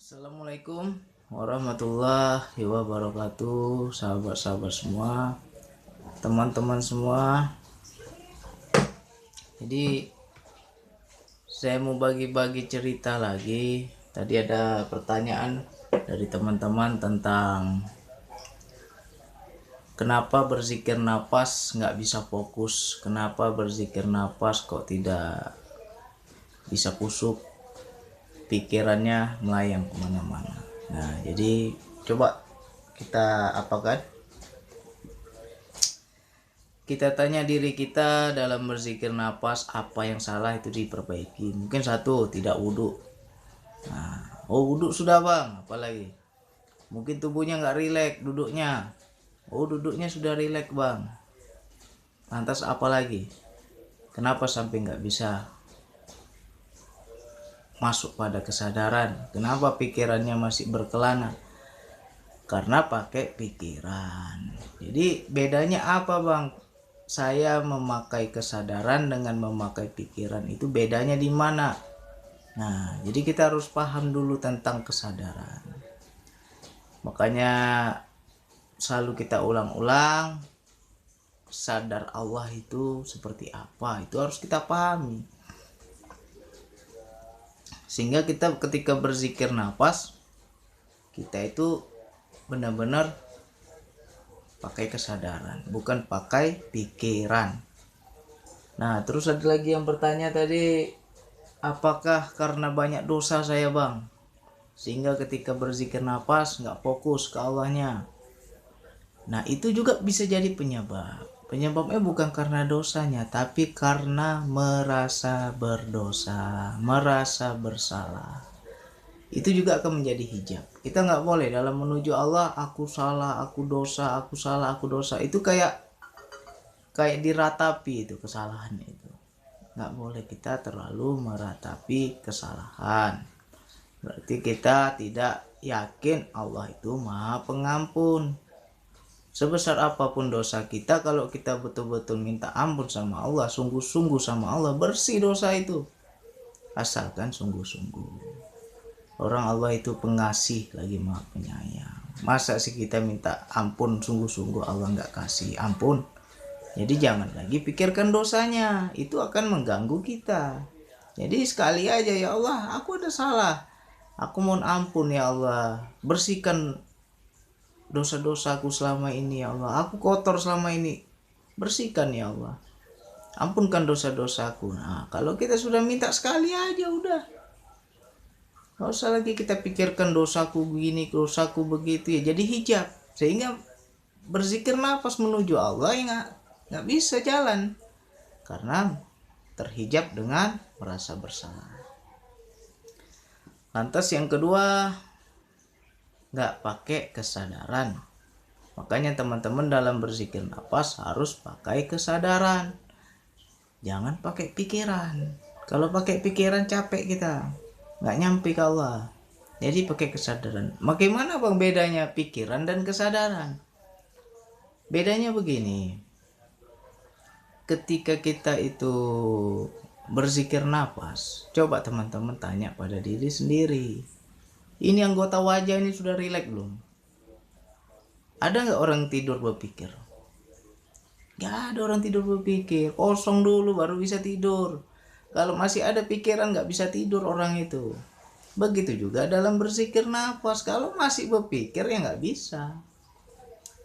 Assalamualaikum warahmatullahi wabarakatuh, sahabat-sahabat semua, teman-teman semua. Jadi saya mau bagi-bagi cerita lagi. Tadi ada pertanyaan dari teman-teman tentang kenapa berzikir nafas nggak bisa fokus, kenapa berzikir nafas kok tidak bisa kusuk, pikirannya melayang kemana-mana. Nah, jadi coba kita kita tanya diri kita dalam berzikir nafas, apa yang salah itu diperbaiki. Mungkin satu, tidak wudhu. Nah, wudhu sudah bang, apalagi mungkin tubuhnya nggak rileks duduknya. Duduknya sudah rileks bang, lantas apa lagi, kenapa sampai nggak bisa masuk pada kesadaran, kenapa pikirannya masih berkelana? Karena pakai pikiran. Jadi bedanya apa bang, saya memakai kesadaran dengan memakai pikiran, itu bedanya di mana? Nah, jadi kita harus paham dulu tentang kesadaran. Makanya selalu kita ulang-ulang, sadar Allah itu seperti apa, itu harus kita pahami. Sehingga kita ketika berzikir nafas, kita itu benar-benar pakai kesadaran, bukan pakai pikiran. Nah, terus ada lagi yang bertanya tadi, apakah karena banyak dosa saya bang, sehingga ketika berzikir nafas nggak fokus ke Allahnya? Nah, itu juga bisa jadi penyebab. Penyebabnya bukan karena dosanya, tapi karena merasa berdosa, merasa bersalah. Itu juga akan menjadi hijab. Kita nggak boleh dalam menuju Allah, aku salah, aku dosa, aku salah, aku dosa. Itu kayak diratapi itu kesalahan itu. Nggak boleh kita terlalu meratapi kesalahan. Berarti kita tidak yakin Allah itu Maha Pengampun. Sebesar apapun dosa kita, kalau kita betul-betul minta ampun sama Allah, sungguh-sungguh sama Allah, bersih dosa itu. Asalkan sungguh-sungguh. Orang Allah itu pengasih lagi Maha Penyayang. Masa sih kita minta ampun sungguh-sungguh Allah nggak kasih ampun? Jadi jangan lagi pikirkan dosanya, itu akan mengganggu kita. Jadi sekali aja, ya Allah, aku ada salah, aku mohon ampun ya Allah, bersihkan dosa-dosaku selama ini ya Allah, aku kotor selama ini, bersihkan ya Allah, ampunkan dosa-dosaku. Nah, kalau kita sudah minta sekali aja udah, nggak usah lagi kita pikirkan dosaku begini, dosaku begitu ya, jadi hijab. Sehingga berzikir nafas menuju Allah ya nggak bisa jalan, karena terhijab dengan merasa bersalah. Lantas yang kedua, nggak pakai kesadaran. Makanya teman-teman dalam berzikir nafas harus pakai kesadaran, jangan pakai pikiran. Kalau pakai pikiran capek kita, nggak nyampe ke Allah. Jadi pakai kesadaran. Bagaimana bang bedanya pikiran dan kesadaran? Bedanya begini, ketika kita itu berzikir nafas, coba teman-teman tanya pada diri sendiri, ini anggota wajah ini sudah rileks belum? Ada nggak orang tidur berpikir? Nggak ada orang tidur berpikir, kosong dulu baru bisa tidur. Kalau masih ada pikiran nggak bisa tidur orang itu. Begitu juga dalam berzikir nafas, kalau masih berpikir ya nggak bisa.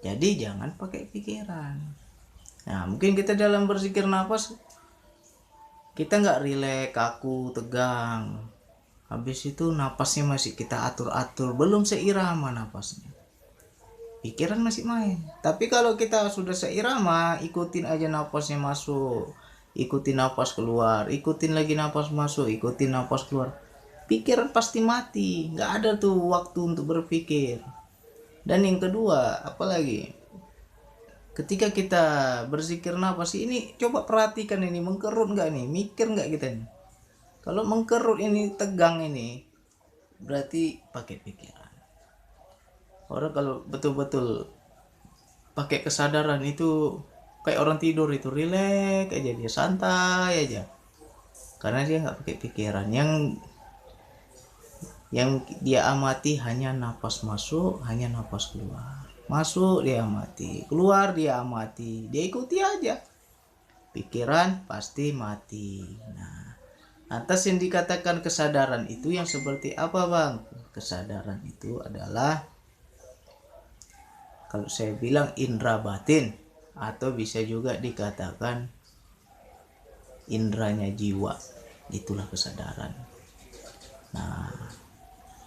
Jadi jangan pakai pikiran. Nah, mungkin kita dalam berzikir nafas kita nggak rileks, kaku, tegang. Habis itu napasnya masih kita atur-atur, belum seirama napasnya. Pikiran masih main. Tapi kalau kita sudah seirama, ikutin aja napasnya masuk, ikutin napas keluar, ikutin lagi napas masuk, ikutin napas keluar. Pikiran pasti mati, nggak ada tuh waktu untuk berpikir. Dan yang kedua, apalagi ketika kita berzikir nafas ini, coba perhatikan ini, mengkerut nggak nih, mikir nggak kita nih? Kalau mengkerut ini, tegang ini, berarti pakai pikiran. Orang kalau betul-betul pakai kesadaran itu kayak orang tidur itu, rileks aja, dia santai aja, karena dia nggak pakai pikiran. Yang Yang dia amati hanya napas masuk, hanya napas keluar. Masuk dia amati, keluar dia amati, dia ikuti aja. Pikiran pasti mati. Nah, atas yang dikatakan kesadaran itu yang seperti apa, Bang? Kesadaran itu adalah, kalau saya bilang, indera batin, atau bisa juga dikatakan indranya jiwa. Itulah kesadaran. Nah,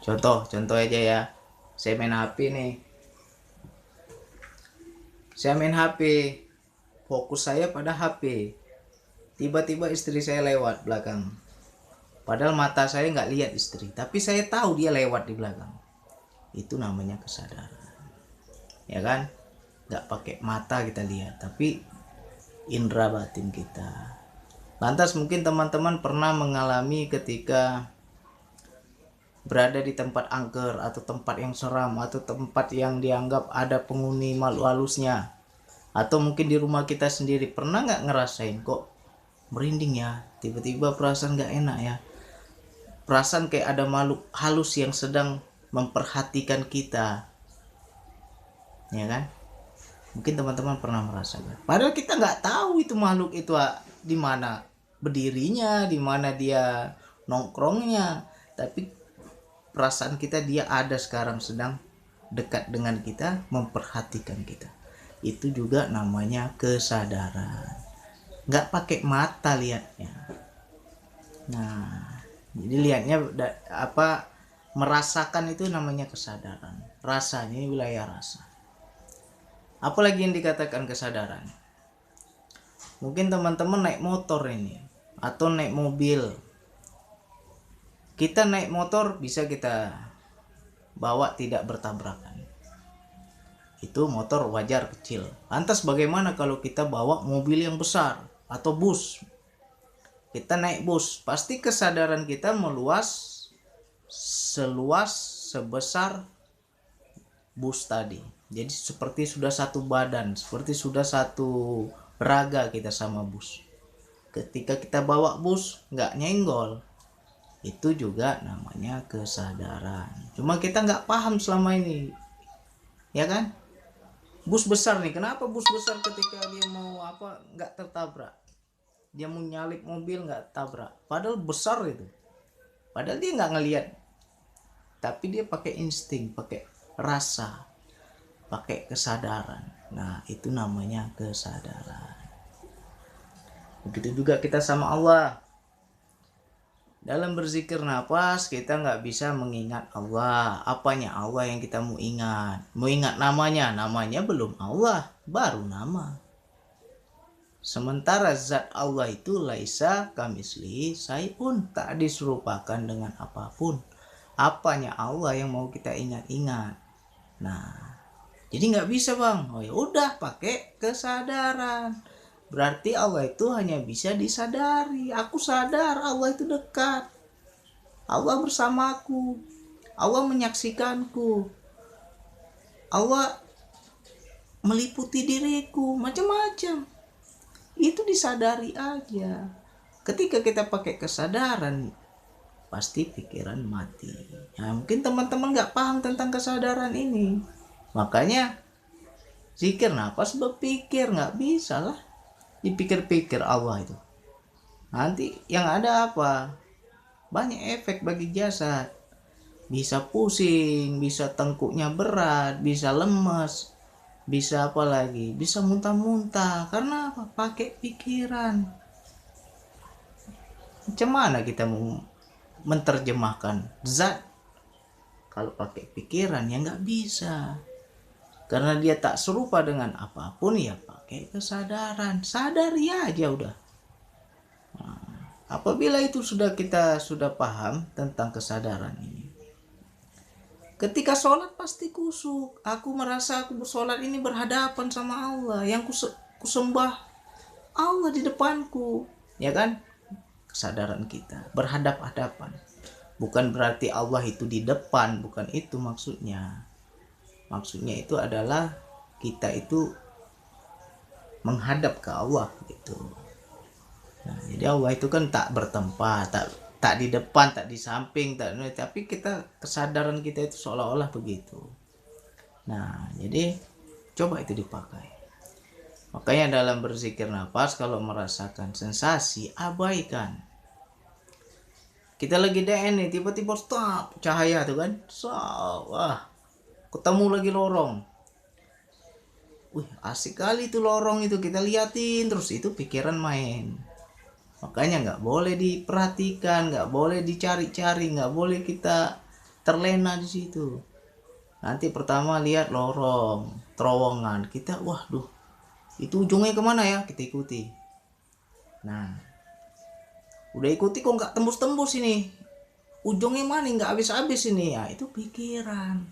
contoh aja ya. Saya main HP nih. Saya main HP, fokus saya pada HP. Tiba-tiba istri saya lewat belakang. Padahal mata saya nggak lihat istri, tapi saya tahu dia lewat di belakang. Itu namanya kesadaran. Ya kan? Nggak pakai mata kita lihat, tapi indera batin kita. Lantas mungkin teman-teman pernah mengalami ketika berada di tempat angker, atau tempat yang seram, atau tempat yang dianggap ada penghuni makhluk halusnya, atau mungkin di rumah kita sendiri, pernah nggak ngerasain kok merinding ya, tiba-tiba perasaan nggak enak ya, perasaan kayak ada makhluk halus yang sedang memperhatikan kita, ya kan? Mungkin teman-teman pernah merasakan, padahal kita nggak tahu itu makhluk itu di mana berdirinya, di mana dia nongkrongnya, tapi perasaan kita dia ada sekarang, sedang dekat dengan kita, memperhatikan kita. Itu juga namanya kesadaran. Nggak pakai mata lihatnya. Nah, jadi lihatnya merasakan itu namanya kesadaran. Rasanya ini wilayah rasa. Apalagi yang dikatakan kesadaran? Mungkin teman-teman naik motor ini, atau naik mobil. Kita naik motor bisa kita bawa tidak bertabrakan. Itu motor wajar kecil. Lantas bagaimana kalau kita bawa mobil yang besar atau bus? Kita naik bus, pasti kesadaran kita meluas seluas sebesar bus tadi. Jadi seperti sudah satu badan, seperti sudah satu raga kita sama bus. Ketika kita bawa bus nggak nyenggol, itu juga namanya kesadaran. Cuma kita nggak paham selama ini, ya kan? Bus besar nih, kenapa bus besar ketika dia mau nggak tertabrak, dia mau nyalip mobil nggak tabrak, padahal besar itu, padahal dia nggak ngelihat, tapi dia pakai insting, pakai rasa, pakai kesadaran. Nah, itu namanya kesadaran. Begitu juga kita sama Allah. Dalam berzikir nafas, kita nggak bisa mengingat Allah. Apanya Allah yang kita mau ingat? Mau ingat namanya? Namanya belum Allah, baru nama. Sementara zat Allah itu laisa kamislihi syai'un, tak diserupakan dengan apapun. Apanya Allah yang mau kita ingat-ingat? Nah, jadi nggak bisa, Bang. Oh ya udah, pakai kesadaran. Berarti Allah itu hanya bisa disadari. Aku sadar Allah itu dekat. Allah bersamaku. Allah menyaksikanku. Allah meliputi diriku. Macam-macam. Itu disadari aja. Ketika kita pakai kesadaran, pasti pikiran mati. Nah, mungkin teman-teman gak paham tentang kesadaran ini. Makanya zikir nafas berpikir, gak bisa lah dipikir-pikir Allah itu. Nanti yang ada apa? Banyak efek bagi jasad. Bisa pusing, bisa tengkuknya berat, bisa lemes, bisa apa lagi? Bisa muntah-muntah. Karena apa? Pakai pikiran. Macam mana kita mau menerjemahkan zat kalau pakai pikiran? Ya nggak bisa. Karena dia tak serupa dengan apapun, ya pakai kesadaran. Sadari aja udah. Nah, apabila itu kita sudah paham tentang kesadaran ini, ketika sholat pasti kusuk. Aku merasa aku bersolat ini berhadapan sama Allah. Yang kusembah Allah di depanku. Ya kan? Kesadaran kita berhadap-hadapan. Bukan berarti Allah itu di depan. Bukan itu maksudnya. Maksudnya itu adalah kita itu menghadap ke Allah gitu. Nah, jadi Allah itu kan tak bertempat, tak di depan, tak di samping, tapi kita kesadaran kita itu seolah-olah begitu. Nah, jadi coba itu dipakai. Makanya dalam berzikir nafas, kalau merasakan sensasi, abaikan. Kita lagi DN nih, tiba-tiba stop cahaya tuh kan, wah, ketemu lagi lorong. Wih, asik kali tuh lorong itu, kita liatin terus, itu pikiran main. Makanya nggak boleh diperhatikan, nggak boleh dicari-cari, nggak boleh kita terlena di situ. Nanti pertama lihat lorong, terowongan, kita waduh, itu ujungnya kemana ya, kita ikuti. Nah, udah ikuti kok nggak tembus-tembus ini, ujungnya mana, nggak habis-habis ini ya, itu pikiran.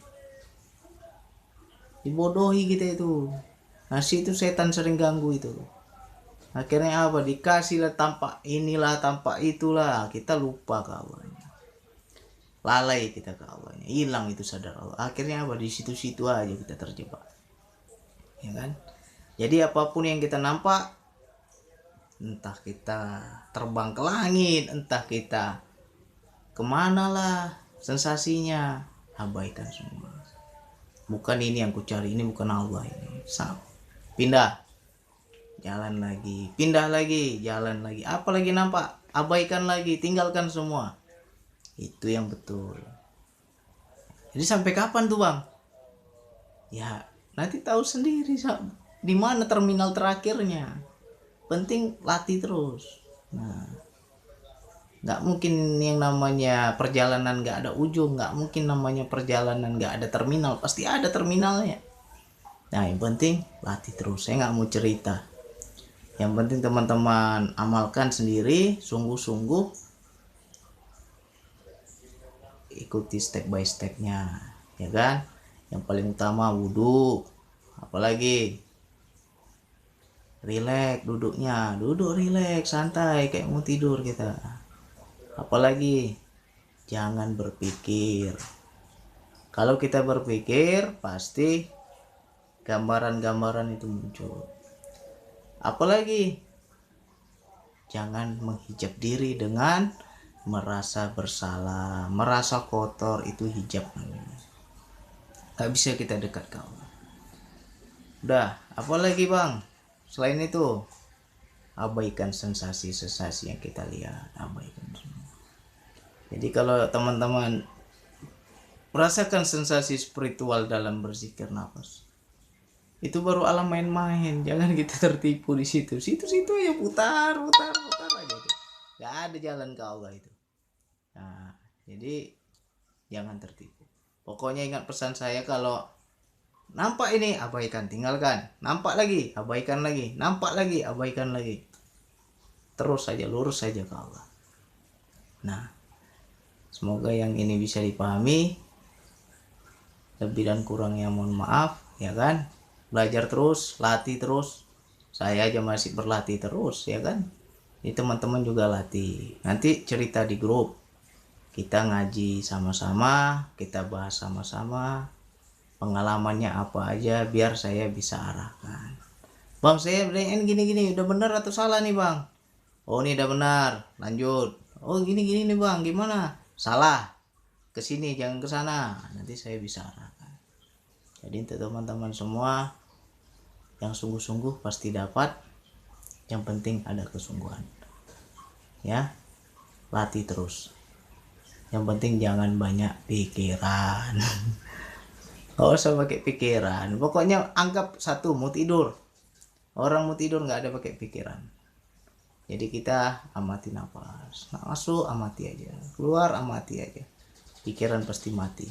Dibodohi kita itu. Nah, situ setan sering ganggu itu. Akhirnya apa, dikasih lah tampak inilah, tampak itulah, kita lupa kawannya, lalai kita kawannya, hilang itu sadar Allah. Akhirnya apa, di situ-situ aja kita terjebak, ya kan. Jadi apapun yang kita nampak, entah kita terbang ke langit, entah kita kemana lah sensasinya, abaikan semua. Bukan ini yang ku cari, ini bukan Allah ini. Pindah, jalan lagi, pindah lagi, jalan lagi, apalagi nampak, abaikan lagi, tinggalkan semua. Itu yang betul. Jadi sampai kapan tuh bang? Ya nanti tahu sendiri di mana terminal terakhirnya. Penting latih terus. Nah, nggak mungkin yang namanya perjalanan nggak ada ujung, nggak mungkin namanya perjalanan nggak ada terminal, pasti ada terminalnya. Nah, yang penting latih terus. Saya nggak mau cerita. Yang penting teman-teman amalkan sendiri, sungguh-sungguh ikuti step by stepnya, ya kan. Yang paling utama wudhu, apalagi rileks duduknya, duduk rileks santai kayak mau tidur kita. Apalagi jangan berpikir. Kalau kita berpikir pasti gambaran-gambaran itu muncul. Apalagi jangan menghijab diri dengan merasa bersalah, merasa kotor, itu hijab namanya. Gak bisa kita dekat ke Allah. Udah, apalagi bang? Selain itu, abaikan sensasi-sensasi yang kita lihat, abaikan semua. Jadi kalau teman-teman merasakan sensasi spiritual dalam berzikir nafas, itu baru alam main-main. Jangan kita tertipu di situ. Situ-situ ya putar aja itu. Gak ada jalan ke Allah itu. Nah, jadi jangan tertipu. Pokoknya ingat pesan saya, kalau nampak ini abaikan, tinggalkan. Nampak lagi, abaikan lagi. Nampak lagi, abaikan lagi. Terus saja, lurus saja ke Allah. Nah, semoga yang ini bisa dipahami. Lebih dan kurangnya mohon maaf, ya kan. Belajar terus, latih terus. Saya aja masih berlatih terus, ya kan. Ini teman-teman juga latih. Nanti cerita di grup. Kita ngaji sama-sama, kita bahas sama-sama. Pengalamannya apa aja biar saya bisa arahkan. Bang, saya gini-gini, udah benar atau salah nih bang? Oh, ini udah benar, lanjut. Oh, gini-gini nih bang, gimana? Salah, kesini jangan ke sana. Nanti saya bisa arahkan. Jadi untuk teman-teman semua yang sungguh-sungguh pasti dapat. Yang penting ada kesungguhan. Ya, latih terus. Yang penting jangan banyak pikiran. Gak usah pakai pikiran. Pokoknya anggap satu, mau tidur. Orang mau tidur nggak ada pakai pikiran. Jadi kita amati nafas. Masuk amati aja. Keluar amati aja. Pikiran pasti mati.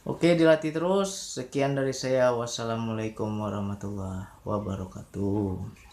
Oke, dilatih terus. Sekian dari saya. Wassalamualaikum warahmatullahi wabarakatuh.